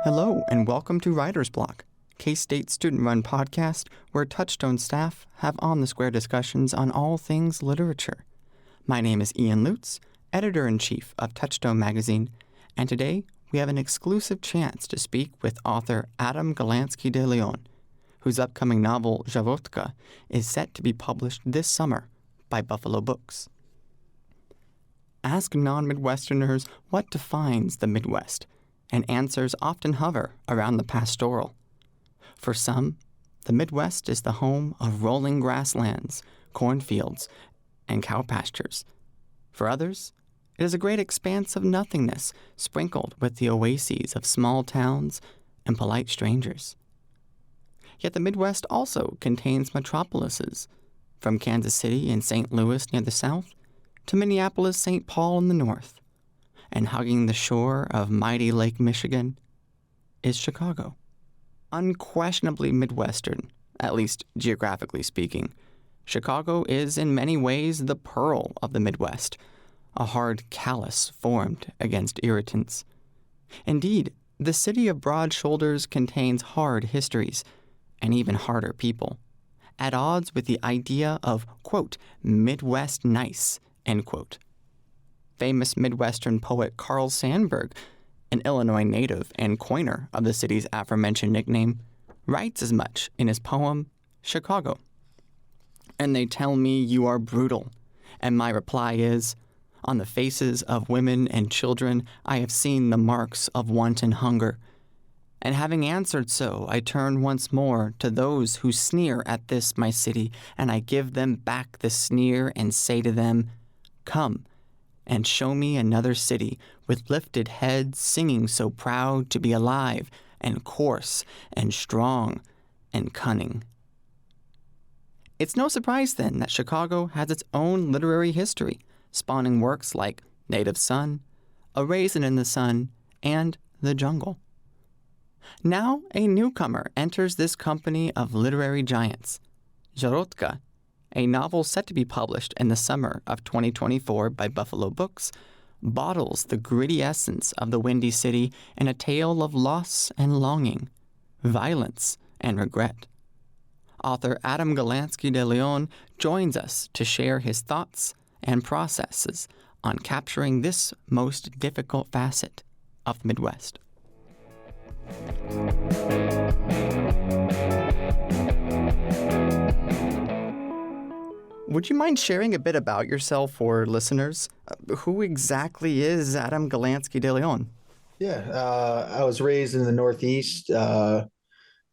Hello, and welcome to Writer's Block, K-State student-run podcast where Touchstone staff have on-the-square discussions on all things literature. My name is Ian Lutz, editor-in-chief of Touchstone magazine, and today we have an exclusive chance to speak with author Adam Galanski-De León, whose upcoming novel, Szarotka, is set to be published this summer by Buffalo Books. Ask non-Midwesterners what defines the Midwest, and answers often hover around the pastoral. For some, the Midwest is the home of rolling grasslands, cornfields, and cow pastures. For others, it is a great expanse of nothingness sprinkled with the oases of small towns and polite strangers. Yet the Midwest also contains metropolises, from Kansas City and St. Louis near the south to Minneapolis, St. Paul in the north. And hugging the shore of mighty Lake Michigan is Chicago. Unquestionably Midwestern, at least geographically speaking, Chicago is in many ways the pearl of the Midwest, a hard callus formed against irritants. Indeed, the city of broad shoulders contains hard histories and even harder people, at odds with the idea of, quote, Midwest nice, end quote. Famous Midwestern poet Carl Sandburg, an Illinois native and coiner of the city's aforementioned nickname, writes as much in his poem, Chicago. And they tell me you are brutal, and my reply is, on the faces of women and children I have seen the marks of wanton hunger. And having answered so, I turn once more to those who sneer at this my city, and I give them back the sneer and say to them, come, and show me another city with lifted heads singing so proud to be alive and coarse and strong and cunning. It's no surprise then that Chicago has its own literary history, spawning works like Native Son, A Raisin in the Sun, and The Jungle. Now a newcomer enters this company of literary giants. Szarotka, a novel set to be published in the summer of 2024 by Buffalo Books, bottles the gritty essence of the Windy City in a tale of loss and longing, violence and regret. Author Adam Galanski-De León joins us to share his thoughts and processes on capturing this most difficult facet of the Midwest. Would you mind sharing a bit about yourself for listeners? Who exactly is Adam Galanski-De León? Yeah, I was raised in the Northeast, in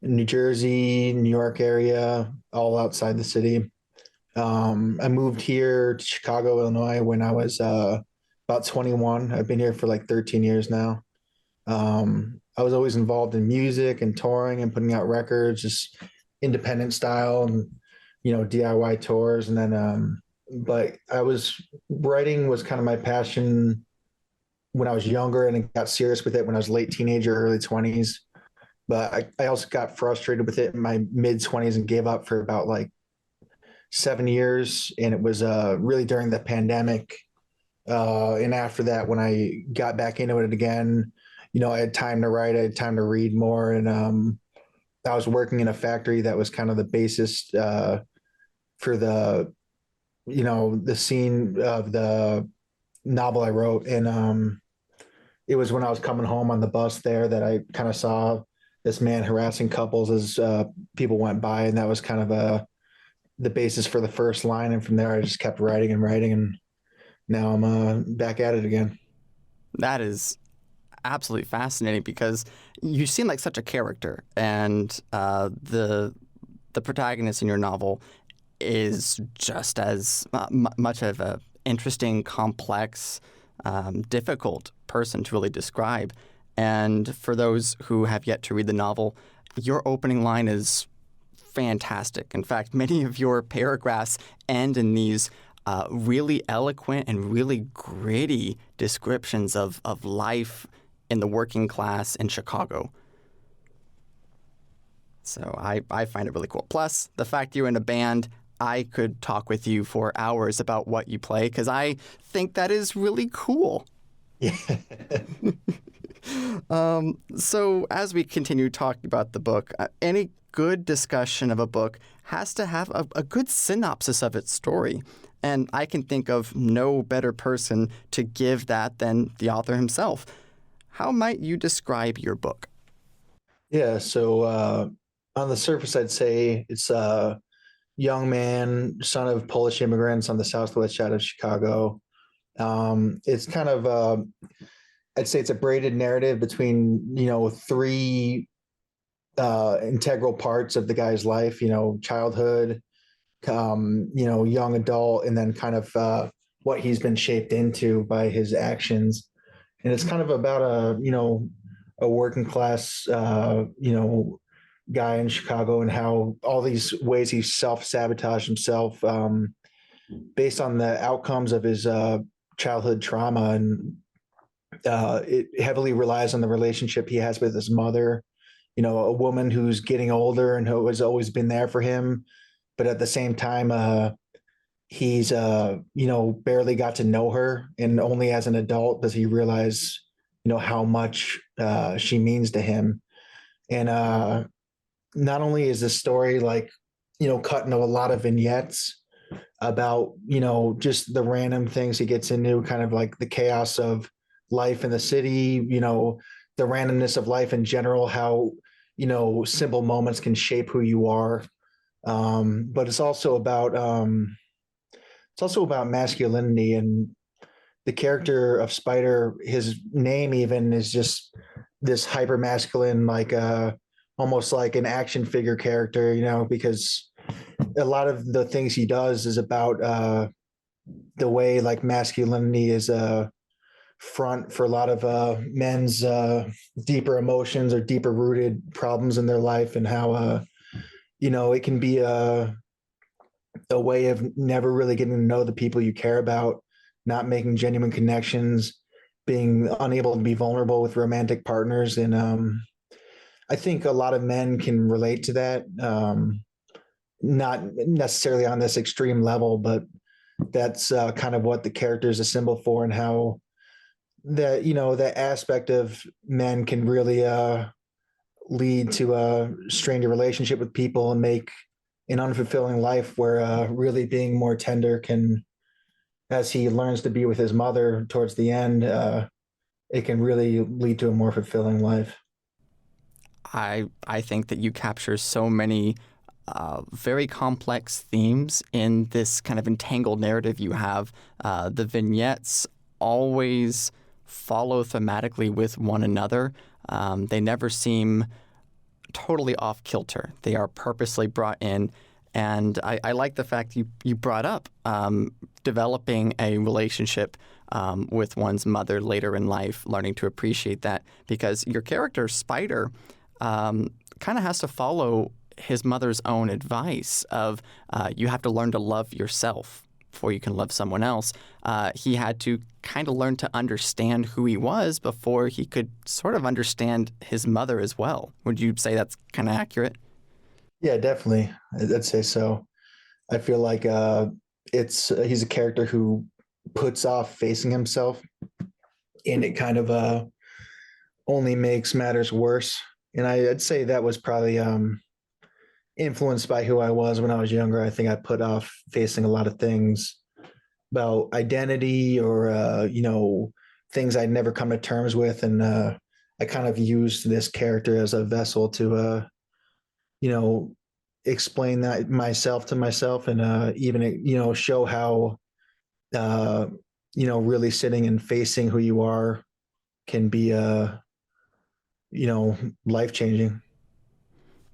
New Jersey, New York area, all outside the city. I moved here to Chicago, Illinois when I was about 21. I've been here for like 13 years now. I was always involved in music and touring and putting out records, just independent style and DIY tours. And then, but writing was kind of my passion when I was younger, and I got serious with it when I was late teenager, early 20s. But I also got frustrated with it in my mid 20s and gave up for about like 7 years. And it was really during the pandemic. And after that, when I got back into it again, I had time to write, I had time to read more. And I was working in a factory that was kind of the basis for the scene of the novel I wrote. And it was when I was coming home on the bus there that I kind of saw this man harassing couples as people went by. And that was kind of the basis for the first line. And from there, I just kept writing. And now I'm back at it again. That is absolutely fascinating because you seem like such a character, and the protagonist in your novel is just as much of a interesting, complex, difficult person to really describe. And for those who have yet to read the novel, your opening line is fantastic. In fact, many of your paragraphs end in these really eloquent and really gritty descriptions of life in the working class in Chicago. So I find it really cool. Plus, the fact you're in a band, I could talk with you for hours about what you play because I think that is really cool. Yeah. So as we continue talking about the book, any good discussion of a book has to have a good synopsis of its story. And I can think of no better person to give that than the author himself. How might you describe your book? Yeah. So on the surface, I'd say it's a young man, son of Polish immigrants on the southwest side of Chicago. It's kind of, I'd say it's a braided narrative between, three integral parts of the guy's life, childhood, young adult, and then kind of what he's been shaped into by his actions. And it's kind of about a working class, guy in Chicago and how all these ways he self-sabotaged himself based on the outcomes of his childhood trauma. And it heavily relies on the relationship he has with his mother, a woman who's getting older and who has always been there for him. But at the same time, he's, barely got to know her. And only as an adult does he realize, how much she means to him. And not only is this story cut into a lot of vignettes about, just the random things he gets into, kind of like the chaos of life in the city, the randomness of life in general, how, simple moments can shape who you are. But it's also about masculinity, and the character of Spider, his name even is just this hyper masculine, almost like an action figure character, because a lot of the things he does is about the way like masculinity is a front for a lot of men's deeper emotions or deeper rooted problems in their life, and how it can be a way of never really getting to know the people you care about, not making genuine connections, being unable to be vulnerable with romantic partners. And I think a lot of men can relate to that. Not necessarily on this extreme level, but that's kind of what the character is a symbol for, and how that aspect of men can really lead to a stranger relationship with people and make an unfulfilling life, where really being more tender can, as he learns to be with his mother towards the end, it can really lead to a more fulfilling life. I think that you capture so many very complex themes in this kind of entangled narrative you have. The vignettes always follow thematically with one another. They never seem totally off kilter. They are purposely brought in. And I like the fact you brought up developing a relationship with one's mother later in life, learning to appreciate that, because your character, Spider, kind of has to follow his mother's own advice of you have to learn to love yourself before you can love someone else. He had to kind of learn to understand who he was before he could sort of understand his mother as well. Would you say that's kind of accurate? Yeah, definitely. I'd say so. I feel like he's a character who puts off facing himself, and it kind of only makes matters worse. And I'd say that was probably influenced by who I was when I was younger. I think I put off facing a lot of things about identity, or things I'd never come to terms with, and I kind of used this character as a vessel to explain that myself to myself, and even show how really sitting and facing who you are can be life changing.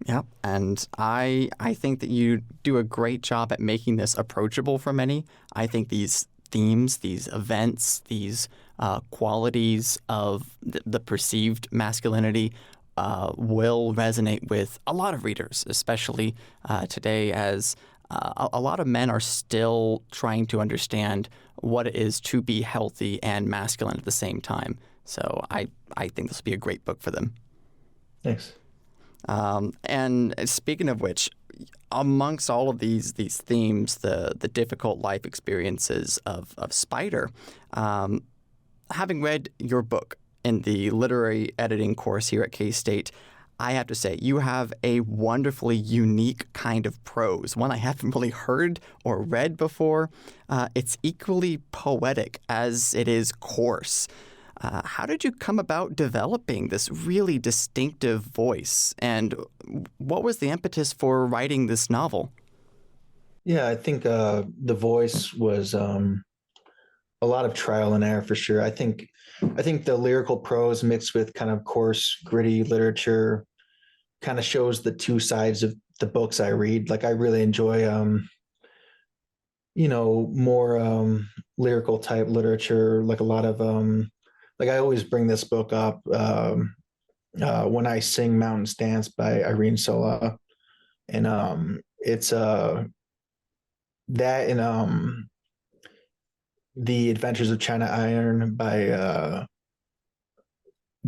Yep. And I think that you do a great job at making this approachable for many. I think these themes, these events, these qualities of the perceived masculinity will resonate with a lot of readers, especially today, as a lot of men are still trying to understand what it is to be healthy and masculine at the same time. So I think this will be a great book for them. Thanks. And speaking of which, amongst all of these themes, the difficult life experiences of Spider, having read your book in the literary editing course here at K-State, I have to say, you have a wonderfully unique kind of prose, one I haven't really heard or read before. It's equally poetic as it is coarse. How did you come about developing this really distinctive voice, and what was the impetus for writing this novel? Yeah, I think the voice was a lot of trial and error for sure. I think the lyrical prose mixed with kind of coarse, gritty literature kind of shows the two sides of the books I read. Like I really enjoy more lyrical type literature, like a lot of like I always bring this book up when I sing Mountains Dance by Irene Sola. And it's that and The Adventures of China Iron by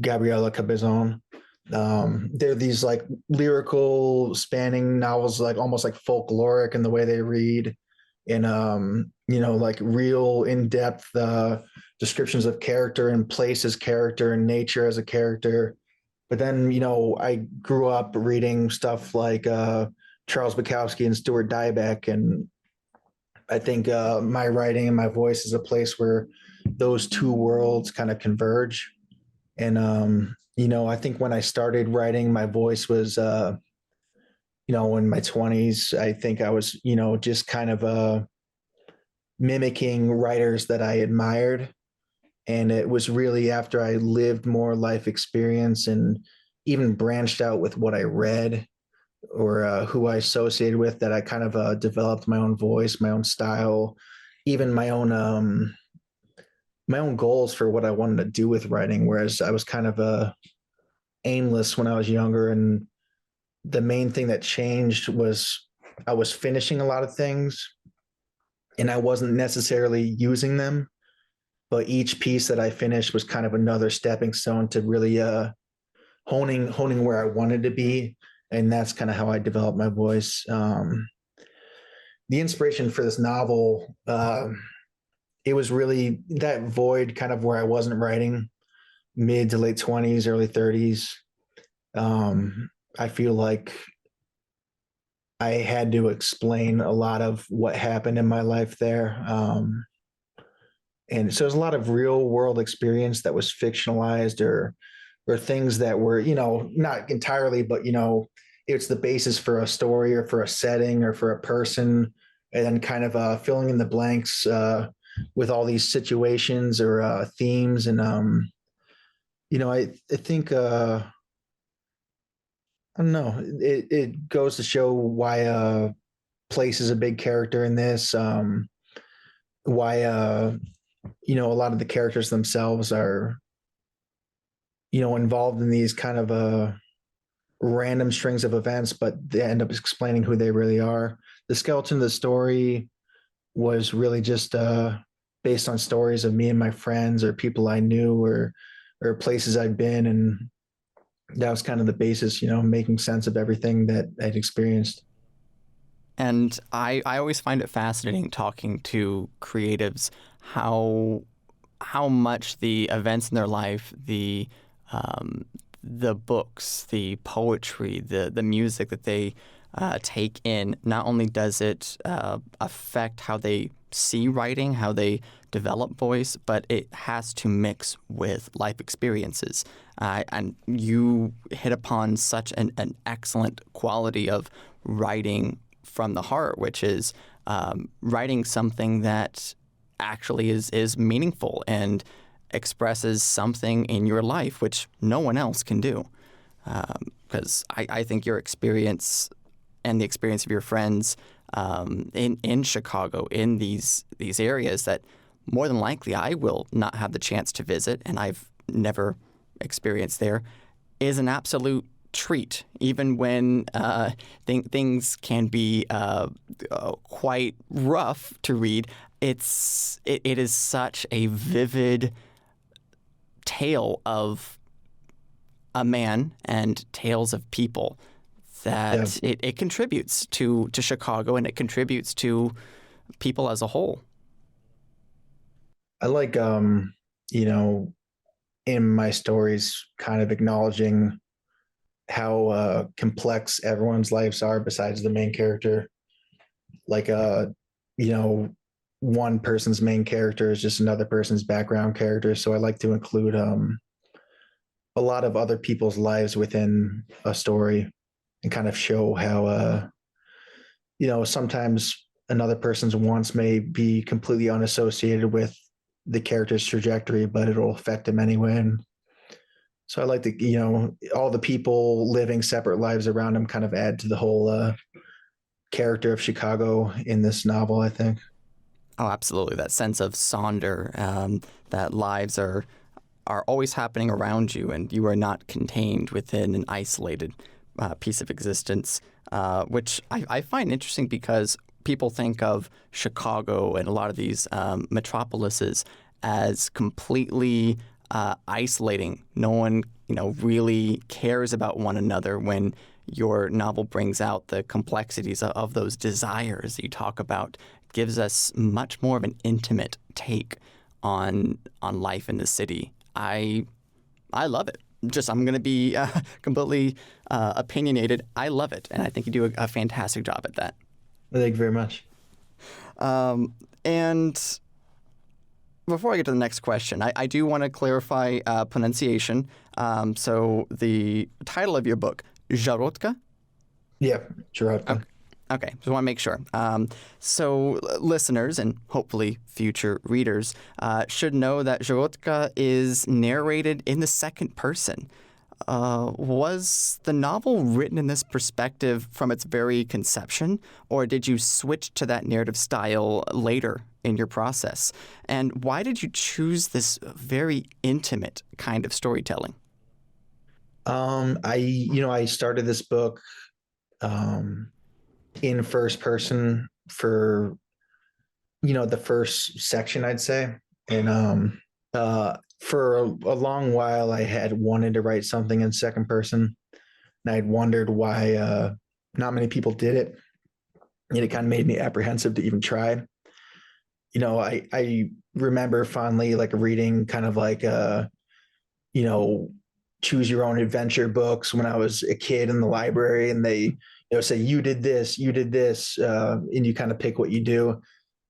Gabriela Cabezon. They're these like lyrical spanning novels, like almost like folkloric in the way they read, and like real in-depth descriptions of character and place as character and nature as a character. But then, I grew up reading stuff like Charles Bukowski and Stuart Dybek, and I think my writing and my voice is a place where those two worlds kind of converge. And I think when I started writing, my voice was in my 20s. I think I was, just kind of mimicking writers that I admired. And it was really after I lived more life experience and even branched out with what I read or who I associated with that I kind of developed my own voice, my own style, even my own goals for what I wanted to do with writing. Whereas I was kind of aimless when I was younger, and the main thing that changed was I was finishing a lot of things, and I wasn't necessarily using them. But each piece that I finished was kind of another stepping stone to really honing where I wanted to be, and that's kind of how I developed my voice. The inspiration for this novel, it was really that void, kind of where I wasn't writing, mid to late 20s, early 30s. I feel like I had to explain a lot of what happened in my life there. And so there's a lot of real world experience that was fictionalized or things that were, not entirely, but it's the basis for a story or for a setting or for a person, and then kind of filling in the blanks with all these situations or themes. And I think I don't know, it goes to show why place is a big character in this. Why a lot of the characters themselves are involved in these kind of random strings of events, but they end up explaining who they really are. The skeleton of the story was really just based on stories of me and my friends or people I knew or places I'd been, and that was kind of the basis, making sense of everything that I'd experienced. And I always find it fascinating talking to creatives how much the events in their life, the books, the poetry, the music that they take in, not only does it affect how they see writing, how they develop voice, but it has to mix with life experiences. And you hit upon such an excellent quality of writing from the heart, which is writing something that actually is meaningful and expresses something in your life which no one else can do. Because I think your experience and the experience of your friends in Chicago, in these areas that more than likely I will not have the chance to visit, and I've never experienced there, is an absolute treat, even when things can be quite rough to read. It is such a vivid tale of a man and tales of people Yeah. that it contributes to Chicago, and it contributes to people as a whole. I like, you know, in my stories, kind of acknowledging how complex everyone's lives are besides the main character. Like, you know, one person's main character is just another person's background character. So I like to include a lot of other people's lives within a story and kind of show how, you know, sometimes another person's wants may be completely unassociated with the character's trajectory, but it'll affect them anyway. And so I like to, you know, all the people living separate lives around them kind of add to the whole character of Chicago in this novel, I think. Oh, absolutely. That sense of Sonder, that lives are always happening around you, and you are not contained within an isolated piece of existence, which I find interesting because people think of Chicago and a lot of these metropolises as completely isolating. No one, really cares about one another. When your novel brings out the complexities of those desires that you talk about, gives us much more of an intimate take on life in the city. I love it. I'm going to be completely opinionated. I love it, and I think you do a fantastic job at that. Thank you very much. And before I get to the next question, I do want to clarify pronunciation. So the title of your book, Szarotka? Yeah, Szarotka. Okay, just want to make sure. So listeners and hopefully future readers should know that Szarotka is narrated in the second person. Was the novel written in this perspective from its very conception, or did you switch to that narrative style later in your process? And why did you choose this very intimate kind of storytelling? I started this book in first person for, the first section, I'd say. And for a long while, I had wanted to write something in second person. And I'd wondered why not many people did it. And it kind of made me apprehensive to even try. I remember fondly like reading kind of like, choose your own adventure books when I was a kid in the library, and they, say you did this, and you kind of pick what you do.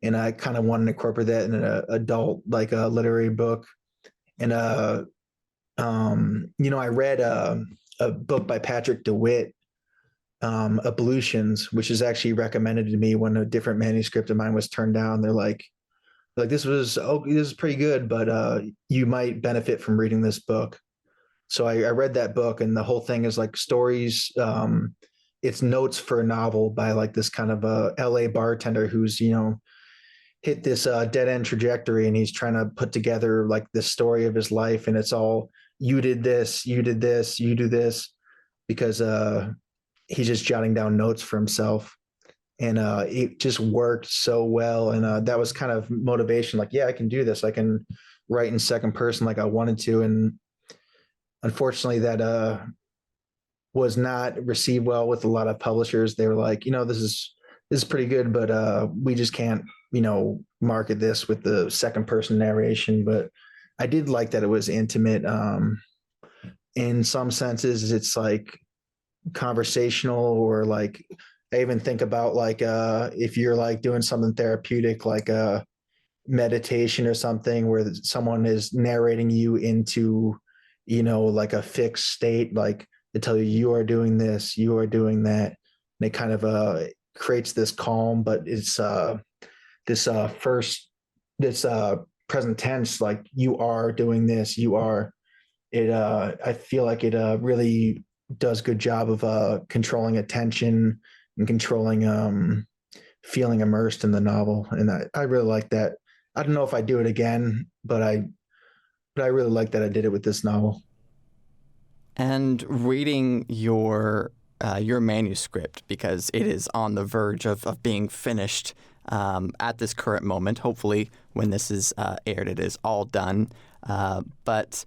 And I kind of wanted to incorporate that in an adult, like a literary book. And, I read a book by Patrick DeWitt, Ablutions, which is actually recommended to me when a different manuscript of mine was turned down. They're like this is pretty good, but you might benefit from reading this book. So I read that book, and the whole thing is like stories. It's notes for a novel by like this kind of a LA bartender who's, hit this dead end trajectory, and he's trying to put together like the story of his life. And it's all, you did this, you did this, you do this, because he's just jotting down notes for himself. And it just worked so well. And that was kind of motivation. Like, yeah, I can do this. I can write in second person like I wanted to. And unfortunately, that was not received well with a lot of publishers. They were like, this is pretty good, but we just can't, market this with the second person narration. But I did like that it was intimate. In some senses, it's like conversational, or like I even think about like if you're like doing something therapeutic, like a meditation or something, where someone is narrating you into, like a fixed state, like they tell you are doing this, you are doing that. And it kind of creates this calm, but it's this present tense, like you are doing this, you are it. I feel like it really does good job of controlling attention and controlling feeling immersed in the novel. And I really like that. I don't know if I do it again, but I really like that I did it with this novel. And reading your manuscript, because it is on the verge of being finished at this current moment. Hopefully, when this is aired, it is all done. But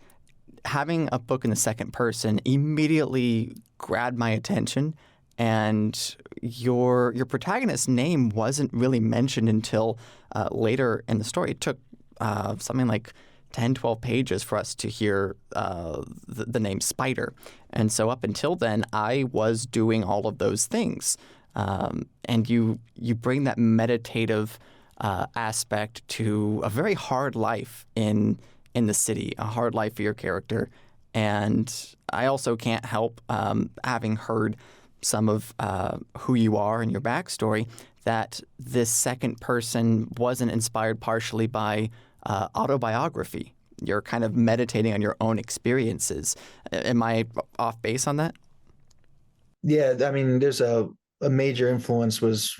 having a book in the second person immediately grabbed my attention, and your protagonist's name wasn't really mentioned until later in the story. It took something like 10, 12 pages for us to hear the name Spider. And so up until then, I was doing all of those things. And you bring that meditative aspect to a very hard life in the city, a hard life for your character. And I also can't help, having heard some of who you are and your backstory, that this second person wasn't inspired partially by autobiography. You're kind of meditating on your own experiences. Am I off base on that? Yeah, I mean, there's a major influence was,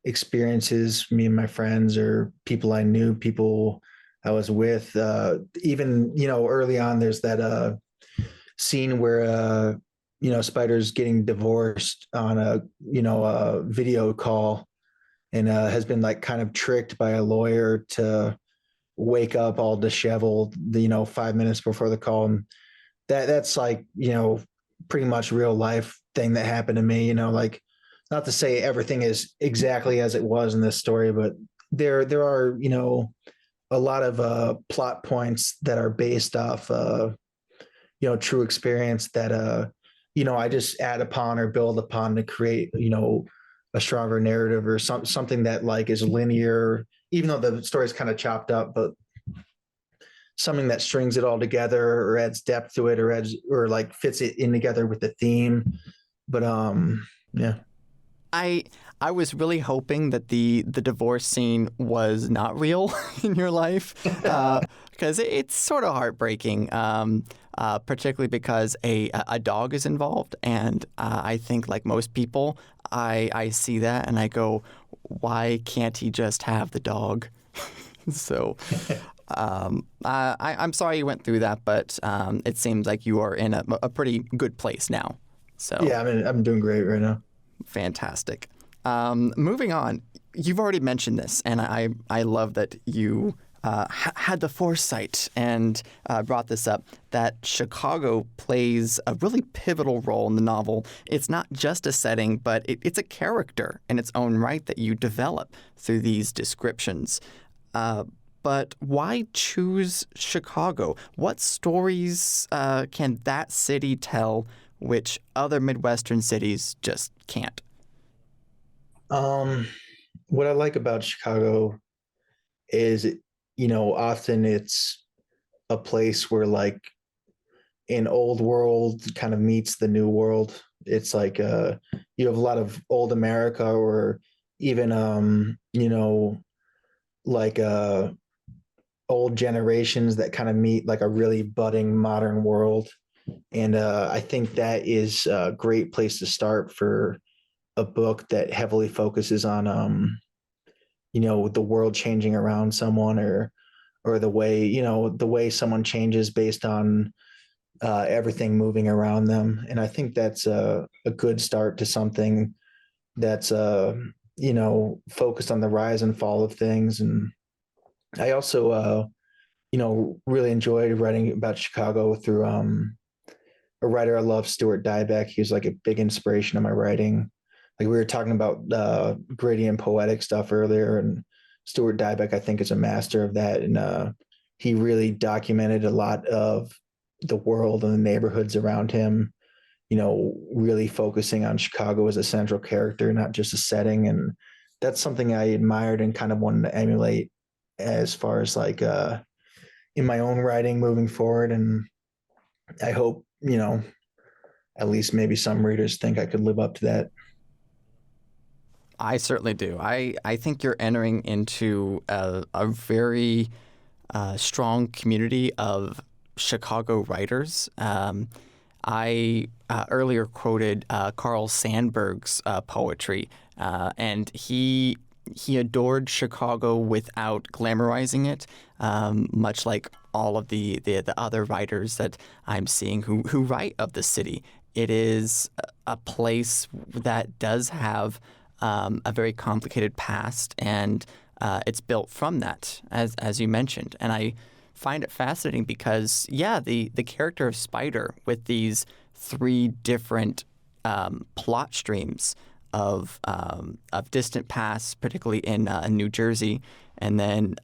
experiences, me and my friends or people I knew, people I was with. Even, early on, there's that scene where, Spider's getting divorced on a video call and has been like kind of tricked by a lawyer to wake up all disheveled, 5 minutes before the call. And that's like, pretty much real life thing that happened to me, like, not to say everything is exactly as it was in this story, but there are, a lot of plot points that are based off, true experience that, I just add upon or build upon to create, a stronger narrative or something that like is linear, even though the story is kind of chopped up, but something that strings it all together or adds depth to it or like fits it in together with the theme. But yeah. I was really hoping that the divorce scene was not real in your life, because it's sort of heartbreaking, particularly because a dog is involved. And I think, like most people, I see that and I go, why can't he just have the dog? So I'm sorry you went through that, but it seems like you are in a pretty good place now. So yeah, I'm doing great right now. Fantastic. Moving on, you've already mentioned this, and I love that you had the foresight and brought this up, that Chicago plays a really pivotal role in the novel. It's not just a setting, but it's a character in its own right that you develop through these descriptions. But why choose Chicago? What stories can that city tell which other Midwestern cities just can't? What I like about Chicago is, often it's a place where like an old world kind of meets the new world. It's like you have a lot of old America or even like old generations that kind of meet like a really budding modern world. And I think that is a great place to start for a book that heavily focuses on the world changing around someone or the way someone changes based on everything moving around them. And I think that's a good start to something that's focused on the rise and fall of things. And I also really enjoyed writing about Chicago through a writer I love, Stuart Dybek. He was like a big inspiration of my writing. Like we were talking about gritty and poetic stuff earlier, and Stuart Dybek, I think, is a master of that. And he really documented a lot of the world and the neighborhoods around him, really focusing on Chicago as a central character, not just a setting. And that's something I admired and kind of wanted to emulate as far as like in my own writing moving forward. And I hope, at least maybe some readers think I could live up to that. I certainly do. I think you're entering into a very strong community of Chicago writers. I earlier quoted Carl Sandburg's poetry, and he adored Chicago without glamorizing it, much like all of the other writers that I'm seeing who write of the city. It is a place that does have a very complicated past, and it's built from that, as you mentioned. And I find it fascinating because, the character of Spider with these three different plot streams of distant past, particularly in New Jersey, and then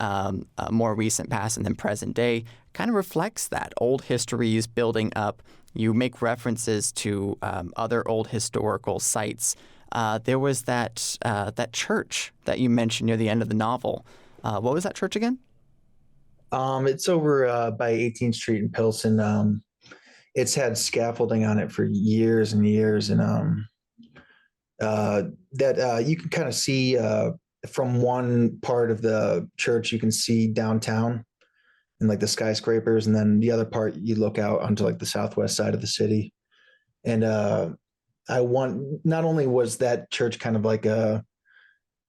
more recent past, and then present day, kind of reflects that old histories building up. You make references to other old historical sites. There was that church that you mentioned near the end of the novel. What was that church again? It's over by 18th Street in Pilsen. It's had scaffolding on it for years and years, and that you can kind of see from one part of the church. You can see downtown and like the skyscrapers, and then the other part you look out onto like the southwest side of the city. And I want not only was that church kind of like a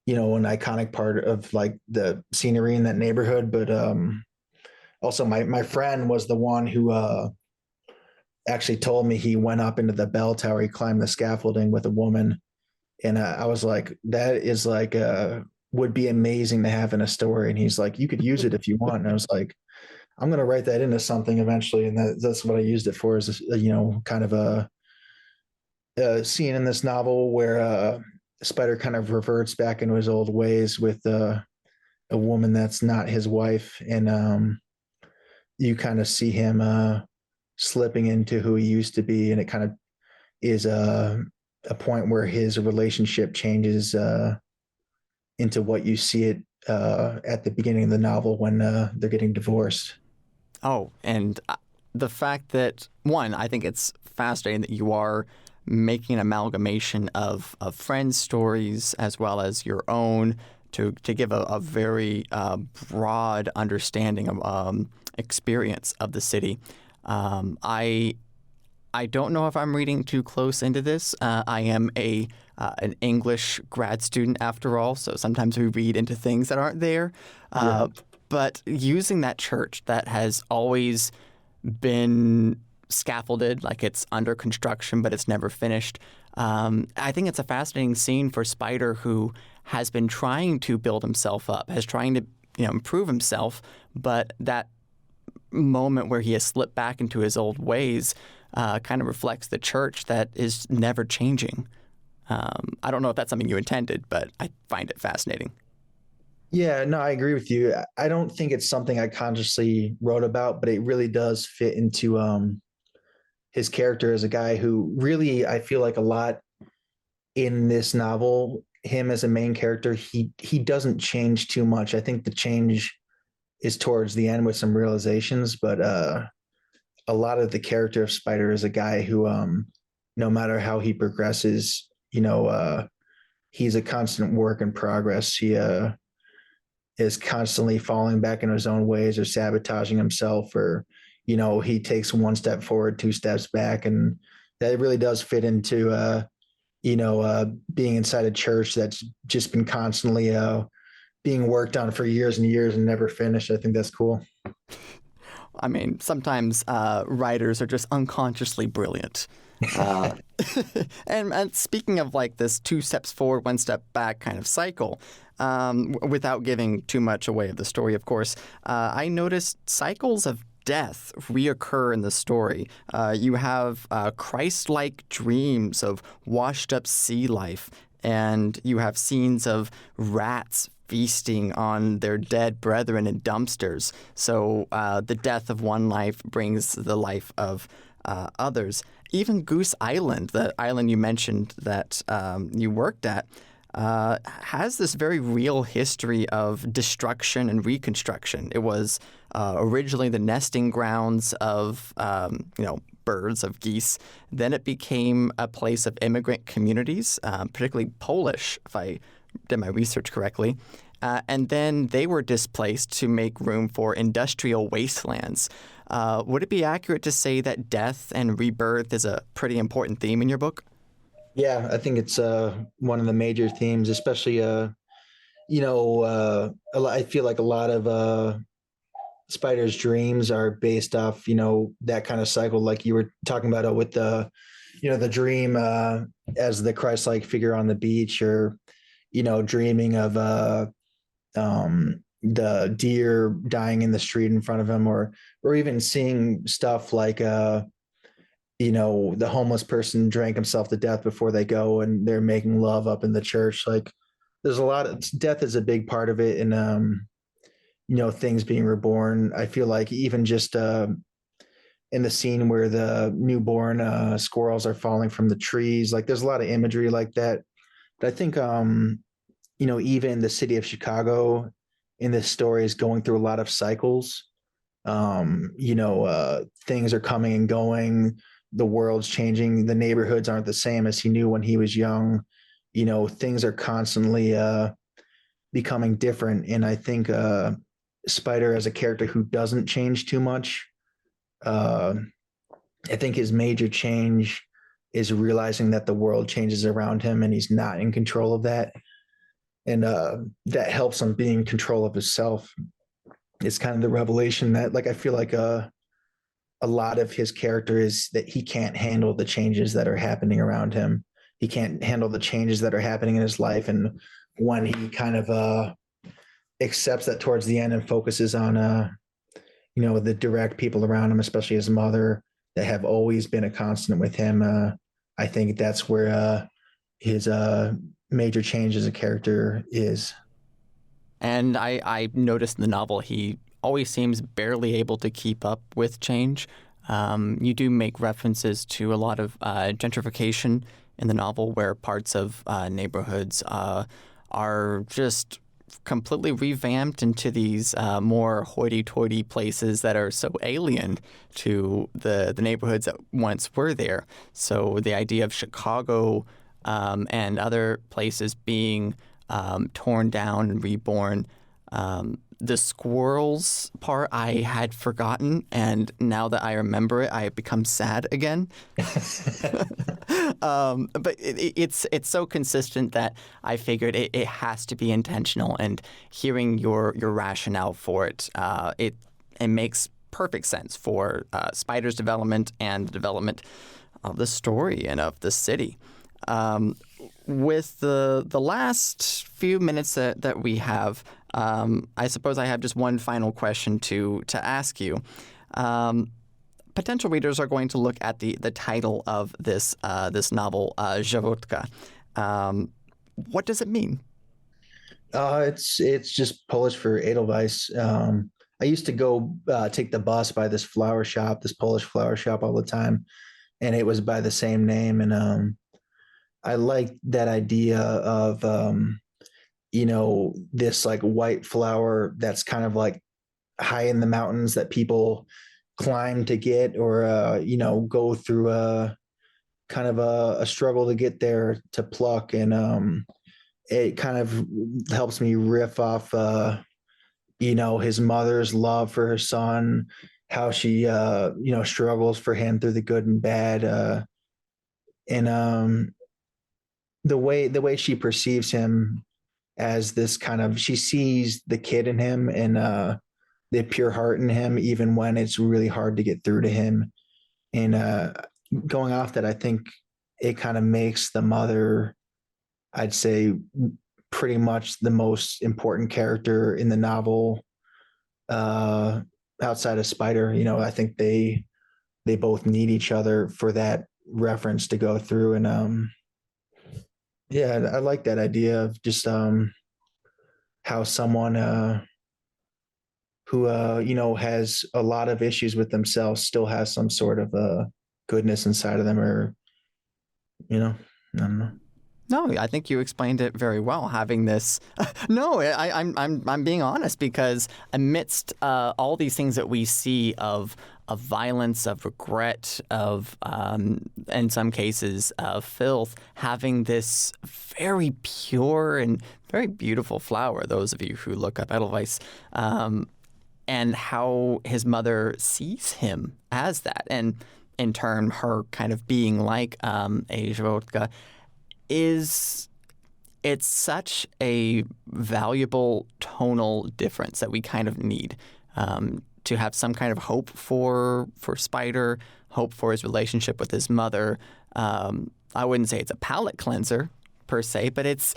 an iconic part of like the scenery in that neighborhood, but also my friend was the one who actually told me he went up into the bell tower. He climbed the scaffolding with a woman, and I was like, that is like would be amazing to have in a story. And he's like, you could use it if you want. And I was like, I'm going to write that into something eventually. And that's what I used it for, is kind of a scene in this novel where Spider kind of reverts back into his old ways with a woman that's not his wife. And you kind of see him slipping into who he used to be. And it kind of is a point where his relationship changes into what you see it at the beginning of the novel when they're getting divorced. Oh, and the fact that, one, I think it's fascinating that you are making an amalgamation of friends' stories as well as your own to give a very broad understanding of experience of the city. I don't know if I'm reading too close into this. I am an English grad student after all, so sometimes we read into things that aren't there. Yeah. But using that church that has always been scaffolded, like it's under construction, but it's never finished. I think it's a fascinating scene for Spider, who has been trying to build himself up, has trying to improve himself, but that moment where he has slipped back into his old ways kind of reflects the church that is never changing. I don't know if that's something you intended, but I find it fascinating. Yeah, no, I agree with you. I don't think it's something I consciously wrote about, but it really does fit into his character as a guy who really, I feel like a lot in this novel, him as a main character, he doesn't change too much. I think the change is towards the end with some realizations, but a lot of the character of Spider is a guy who no matter how he progresses, he's a constant work in progress. He is constantly falling back in his own ways or sabotaging himself, or he takes one step forward, two steps back. And that really does fit into being inside a church that's just been constantly being worked on for years and years and never finished. I think that's cool. I mean, sometimes writers are just unconsciously brilliant. Uh, and speaking of like this 2 steps forward, 1 step back kind of cycle, without giving too much away of the story, of course, I noticed cycles of death reoccur in the story. You have Christ-like dreams of washed-up sea life, and you have scenes of rats feasting on their dead brethren in dumpsters. So the death of one life brings the life of others. Even Goose Island, the island you mentioned that you worked at, has this very real history of destruction and reconstruction. It was originally the nesting grounds of, birds, of geese. Then it became a place of immigrant communities, particularly Polish, if I did my research correctly. And then they were displaced to make room for industrial wastelands. Would it be accurate to say that death and rebirth is a pretty important theme in your book? Yeah, I think it's one of the major themes, especially I feel like a lot of Spider's dreams are based off that kind of cycle, like you were talking about it with the dream as the Christ-like figure on the beach, or dreaming of the deer dying in the street in front of him, or even seeing stuff like the homeless person drank himself to death before they go, and they're making love up in the church. Like, there's a lot of death is a big part of it, and things being reborn. I feel like even just in the scene where the newborn squirrels are falling from the trees, like there's a lot of imagery like that. But I think even the city of Chicago in this story is going through a lot of cycles. Things are coming and going. The world's changing. The neighborhoods aren't the same as he knew when he was young. Things are constantly becoming different. And I think Spider, as a character who doesn't change too much, uh, I think his major change is realizing that the world changes around him and he's not in control of that. And that helps him be in control of himself. It's kind of the revelation that, like, I feel like a lot of his character is that he can't handle the changes that are happening around him. He can't handle the changes that are happening in his life. And when he kind of accepts that towards the end and focuses on, the direct people around him, especially his mother, that have always been a constant with him, I think that's where his major change as a character is. And I noticed in the novel he always seems barely able to keep up with change. You do make references to a lot of gentrification in the novel, where parts of neighborhoods are just completely revamped into these more hoity-toity places that are so alien to the neighborhoods that once were there. So the idea of Chicago and other places being torn down and reborn. The squirrels part I had forgotten, and now that I remember it, I have become sad again. But it's so consistent that I figured it has to be intentional. And hearing your rationale for it, it makes perfect sense for Spider's development and the development of the story and of the city. With the last few minutes that we have, I suppose I have just one final question to ask you. Potential readers are going to look at the title of this novel, Szarotka. What does it mean? It's just Polish for Edelweiss. I used to go take the bus by this Polish flower shop all the time, and it was by the same name. And I like that idea of, this like white flower that's kind of like high in the mountains that people climb to get, or, go through a kind of a struggle to get there to pluck. And it kind of helps me riff off, his mother's love for her son, how she, struggles for him through the good and bad. And the way she perceives him as this kind of, she sees the kid in him and the pure heart in him, even when it's really hard to get through to him. And going off that, I think it kind of makes the mother, I'd say, pretty much the most important character in the novel, outside of Spider. I think they both need each other for that reference to go through. And yeah, I like that idea of just how someone who has a lot of issues with themselves still has some sort of goodness inside of them, or I don't know. No, I think you explained it very well. Having this, no, I'm being honest, because amidst all these things that we see of violence, of regret, of in some cases filth, having this very pure and very beautiful flower. Those of you who look up Edelweiss, and how his mother sees him as that, and in turn her kind of being like a Szarotka, it's such a valuable tonal difference that we kind of need to have some kind of hope for Spider, hope for his relationship with his mother. I wouldn't say it's a palate cleanser per se, but it's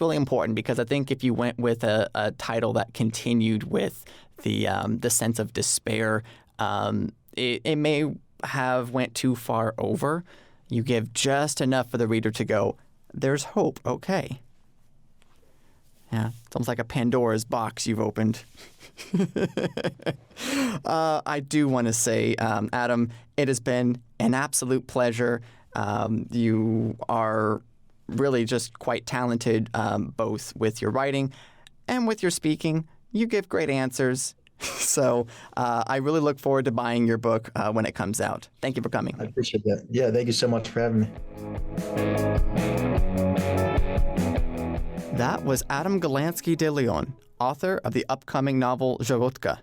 really important, because I think if you went with a title that continued with the sense of despair, it may have went too far over. You give just enough for the reader to go, there's hope, okay. Yeah, it's almost like a Pandora's box you've opened. I do want to say, Adam, it has been an absolute pleasure. You are really just quite talented, both with your writing and with your speaking. You give great answers. So I really look forward to buying your book when it comes out. Thank you for coming. I appreciate that. Yeah, thank you so much for having me. That was Adam Galanski-De León, author of the upcoming novel Szarotka.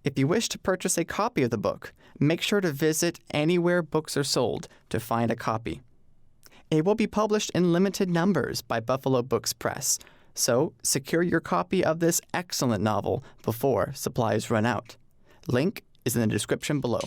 If you wish to purchase a copy of the book, make sure to visit anywhere books are sold to find a copy. It will be published in limited numbers by Buffalo Books Press, so secure your copy of this excellent novel before supplies run out. Link is in the description below.